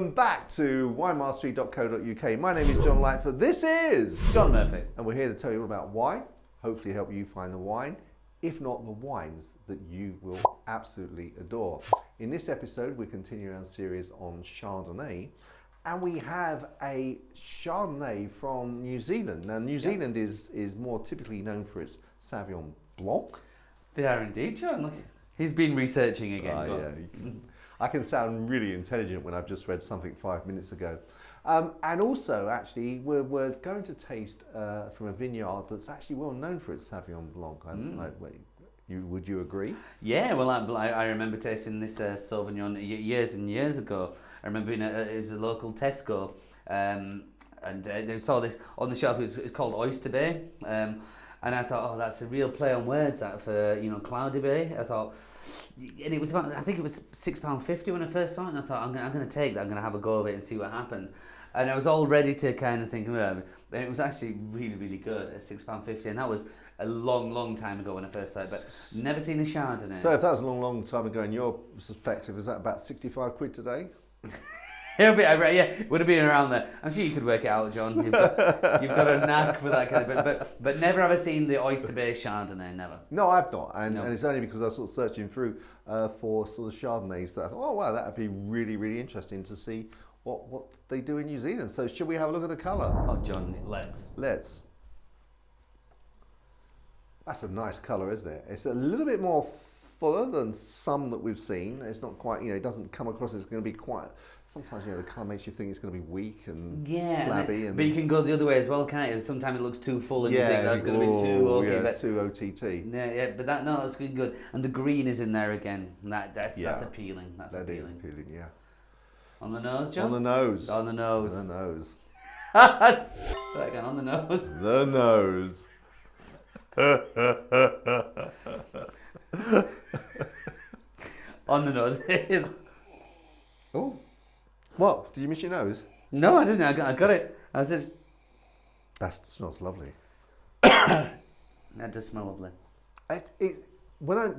Welcome back to winemastery.co.uk. My name is John Lightfoot. This is John Murphy. And we're here to tell you all about wine, hopefully help you find the wine, if not the wines that you will absolutely adore. In this episode, we're continuing our series on Chardonnay, and we have a Chardonnay from New Zealand. Now, New Zealand is more typically known for its Sauvignon Blanc. They are indeed, John. Look, he's been researching again. Yeah. I can sound really intelligent when I've just read something 5 minutes ago. And also, actually, we're going to taste from a vineyard that's actually well known for its Sauvignon Blanc. Would you agree? Yeah, well, I remember tasting this Sauvignon years and years ago. I remember being it was a local Tesco, and they saw this on the shelf. It's called Oyster Bay, and I thought, oh, that's a real play on words. That for Cloudy Bay. I thought. And it was about, I think it was £6.50 when I first saw it, and I thought, I'm going to take that, I'm going to have a go of it and see what happens. And I was all ready to kind of think, and it was actually really, really good at £6.50, and that was a long, long time ago when I first saw it, but never seen a Chardonnay. So if that was a long, long time ago in your perspective, is that about 65 quid today? It'll be, yeah, would have been around there. I'm sure you could work it out, John. You've got a knack for that kind of, but never ever seen the Oyster Bay Chardonnay, never. No, I've not, and No. and it's only because I was sort of searching through for sort of Chardonnays that I thought, oh wow, that would be really, really interesting to see what they do in New Zealand. So should we have a look at the colour? Oh, John, let's. Let's. That's a nice colour, isn't it? It's a little bit more fuller than some that we've seen. It's not quite, it doesn't come across as going to be quite. Sometimes, the colour makes you think it's going to be weak and flabby. But you can go the other way as well, can't you? Sometimes it looks too full and you think that's going to be too okay. Yeah, but too OTT. Yeah, but that's good. And the green is in there again. That's appealing. That's that appealing. Is appealing, yeah. On the nose, John? On the nose. On the nose. On the nose. Right again, on the nose. The nose. On the nose. Oh. What? Did you miss your nose? No, I didn't. I got it. I was just... That smells lovely. That does smell lovely.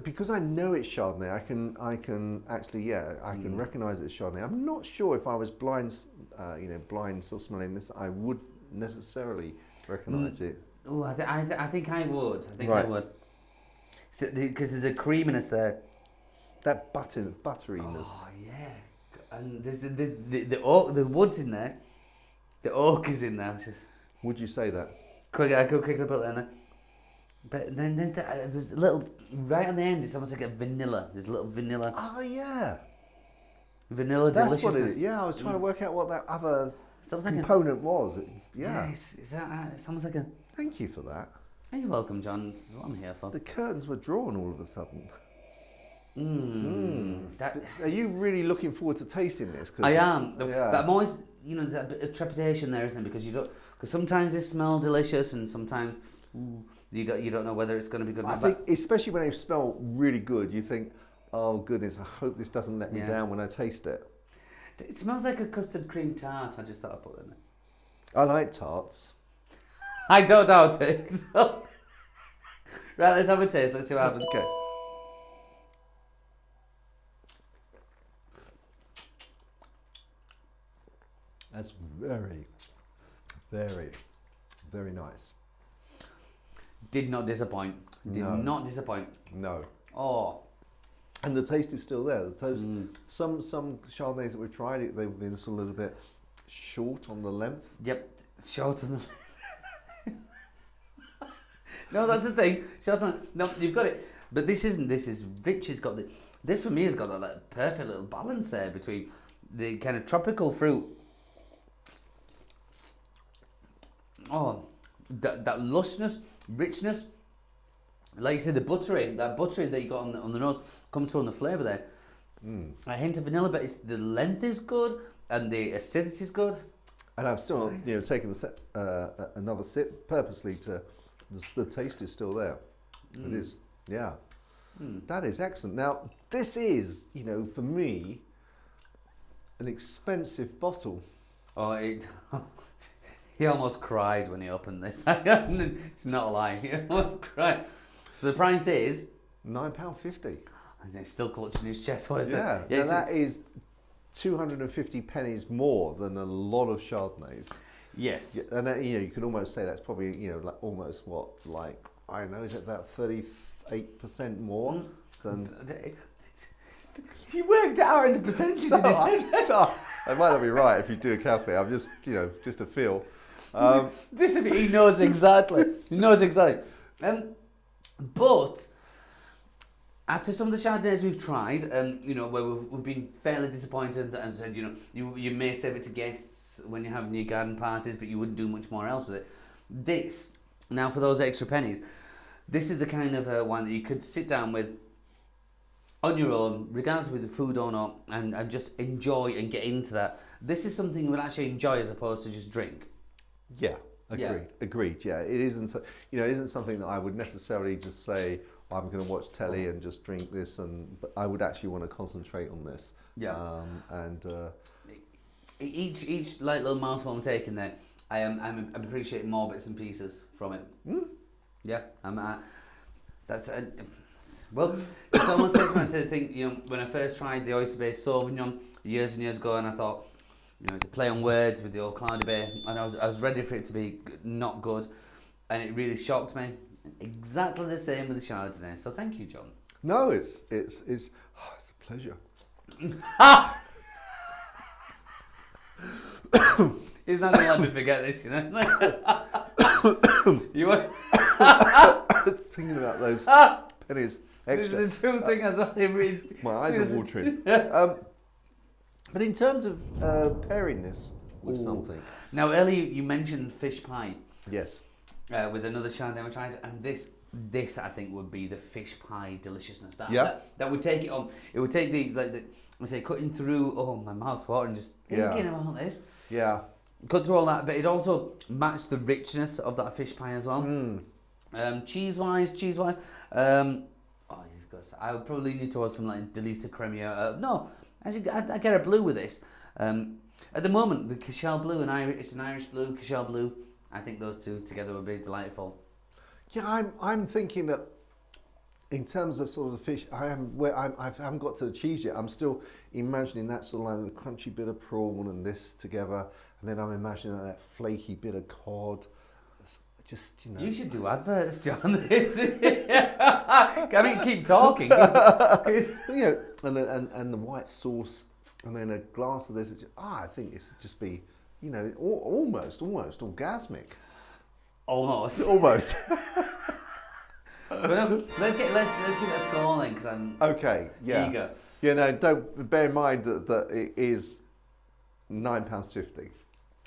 Because I know it's Chardonnay, I can actually I can recognise it's Chardonnay. I'm not sure if I was blind still smelling this, I would necessarily recognise it. Oh, I think I would. Right. I would. Because there's a creaminess there. That butteriness. Oh yeah. And there's the oak, the wood's in there. The oak is in there. Would you say that? I could quickly put that in there. But then there's a little, right on the end, it's almost like a vanilla. There's a little vanilla. Oh, yeah. Vanilla That's deliciousness. what it is. Yeah, I was trying to work out what that other component was. Yeah. It's almost like a... Thank you for that. You're welcome, John. This is what I'm here for. The curtains were drawn all of a sudden. Are you really looking forward to tasting this? I am. But I'm always, there's a bit of trepidation there, isn't there? Because sometimes they smell delicious and sometimes you don't know whether it's going to be good. I think, especially when they smell really good, you think, oh goodness, I hope this doesn't let me down when I taste it. It smells like a custard cream tart. I just thought I'd put it in there. I like tarts. I don't doubt it. So. Right, let's have a taste. Let's see what happens. Okay. That's very, very, very nice. Did not disappoint. Not disappoint. No. Oh. And the taste is still there. Some Chardonnays that we've tried, they've been a little bit short on the length. Yep, short on the length. No, that's the thing. Short on. No, you've got it. But this isn't. This is rich. It's got this for me has got a perfect little balance there between the kind of tropical fruit. Oh, that lushness, richness. Like you said, that buttery that you got on the nose comes through on the flavour there. A hint of vanilla, but the length is good and the acidity is good. And I've still, taken another sip purposely to. The taste is still there. It is, yeah. That is excellent. Now, this is, for me, an expensive bottle. Oh, he almost cried when he opened this. It's not a lie. He almost cried. So the price is £9.50. And he's still clutching his chest. What is it? Yeah, that is 250 pennies more than a lot of Chardonnays. Yes. Yeah, and you could almost say that's probably like almost like I don't know, is it about 38% more than? You worked out in the percentages in his head. I might not be right if you do a calculator. I'm just just a feel. Just if he knows exactly. He knows exactly. But after some of the Chardonnays we've tried, where we've been fairly disappointed and said, you may save it to guests when you're having your garden parties, but you wouldn't do much more else with it. This, now for those extra pennies, this is the kind of wine that you could sit down with on your own, regardless of whether food or not, and just enjoy and get into that. This is something you would actually enjoy as opposed to just drink. Yeah, agreed. Yeah, it isn't. It isn't something that I would necessarily just say I'm going to watch telly and just drink this, but I would actually want to concentrate on this. Yeah. Each like little mouthful I'm taking there, I'm appreciating more bits and pieces from it. Yeah, well, someone says me to think, when I first tried the Oyster Bay Sauvignon years and years ago, and I thought, it's a play on words with the old Cloudy Bay, and I was ready for it to be not good, and it really shocked me. Exactly the same with the Chardonnay. So thank you, John. No, it's a pleasure. He's not going to let me forget this, You were thinking about those pennies extra. This is the true thing as well. My eyes are watering. But in terms of pairing this with something. Now, earlier you mentioned fish pie. Yes. With another Chardonnay we tried, and this I think would be the fish pie deliciousness. That would take it on. It would take cutting through. Oh, my mouth's watering just thinking about this. Yeah. Cut through all that, but it also matched the richness of that fish pie as well. Cheese-wise. I would probably lean towards something like Delise de Cremier. No, actually, I get a blue with this. At the moment, the Cashel Blue, it's an Irish blue, Cashel Blue. I think those two together would be delightful. Yeah, I'm thinking that in terms of sort of the fish, I haven't got to the cheese yet. I'm still imagining that sort of like the crunchy bit of prawn and this together, and then I'm imagining that flaky bit of cod. Just You should do adverts, John. I mean, keep talking. And the white sauce, and then a glass of this. I think this would just be, almost orgasmic. Almost. Well, let's give it a score then, because I'm eager. Don't bear in mind that it is £9.50.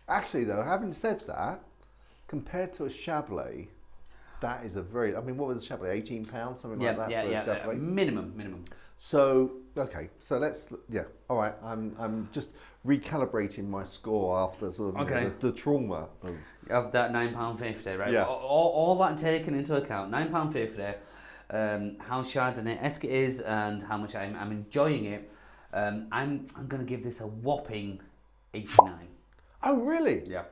Actually, though, having said that, compared to a Chablis, that is a very. I mean, what was a Chablis? £18, something like that. Yeah. Minimum. So so let's All right, I'm just recalibrating my score after sort of the trauma of that £9.50, right? Yeah. All that taken into account, £9.50. How Chardonnay-esque it is and how much I'm enjoying it. I'm going to give this a whopping 89. Oh really? Yeah.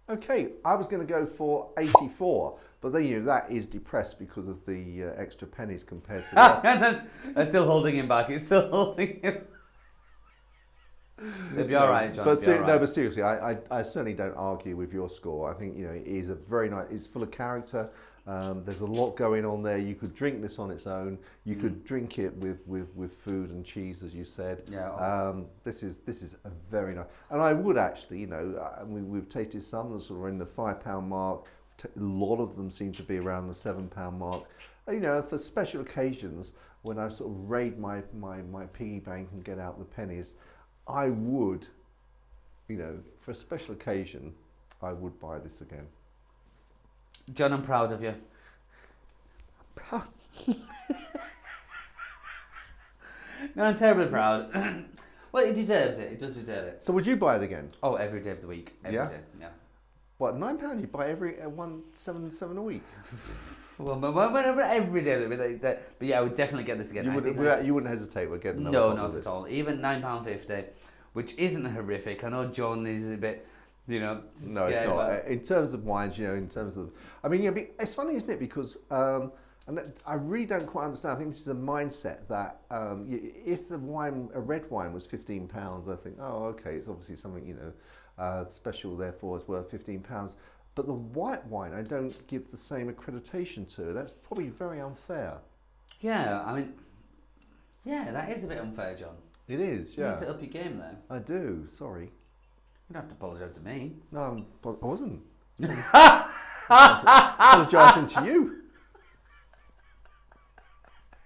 Okay, I was going to go for 84, but then that is depressed because of the extra pennies compared to that. That's still holding him back. It's still holding him. It'll be all right, John. But seriously, I certainly don't argue with your score. I think it is a very nice. It's full of character. There's a lot going on there. You could drink this on its own. You could drink it with food and cheese, as you said. Yeah. This is a very nice. And I would actually, we've tasted some that sort of in the £5 mark. A lot of them seem to be around the £7 mark. For special occasions when I sort of raid my piggy bank and get out the pennies, I would, for a special occasion, I would buy this again. John, I'm proud of you. I'm proud. No, I'm terribly proud. Well, it deserves it. It does deserve it. So would you buy it again? Oh, every day of the week. Every day. Yeah. What, £9? You buy every seven a week? Well, every day of the week. But yeah, I would definitely get this again. You wouldn't hesitate with getting another No, not at all. Even £9.50, which isn't horrific. I know John is a bit... No, it's not. In terms of wines, it's funny, isn't it? Because a And I really don't quite understand. I think this is a mindset that if a red wine was £15, I think, oh, okay, it's obviously something, you know, special, therefore is worth £15. But the white wine, I don't give the same accreditation to. That's probably very unfair. Yeah, I mean, yeah, that is a bit unfair, John. It is, yeah. You need to up your game there. I do, sorry. You don't have to apologise to me. No, I wasn't. Apologising to you.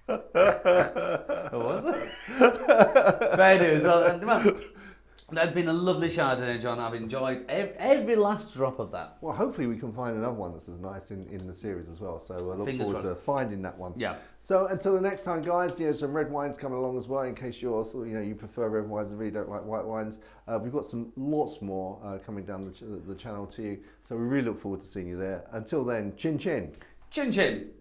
Was it? Fair dues. Well, that's been a lovely Chardonnay, John. I've enjoyed every last drop of that. Well, hopefully we can find another one that's as nice in the series as well. So I look Fingers forward to crossed. finding that one. Yeah. So until the next time, guys, you know, some red wines coming along as well. In case you're also, you know, you prefer red wines and really don't like white wines, we've got lots more coming down the channel to you. So we really look forward to seeing you there. Until then, chin chin. Chin chin.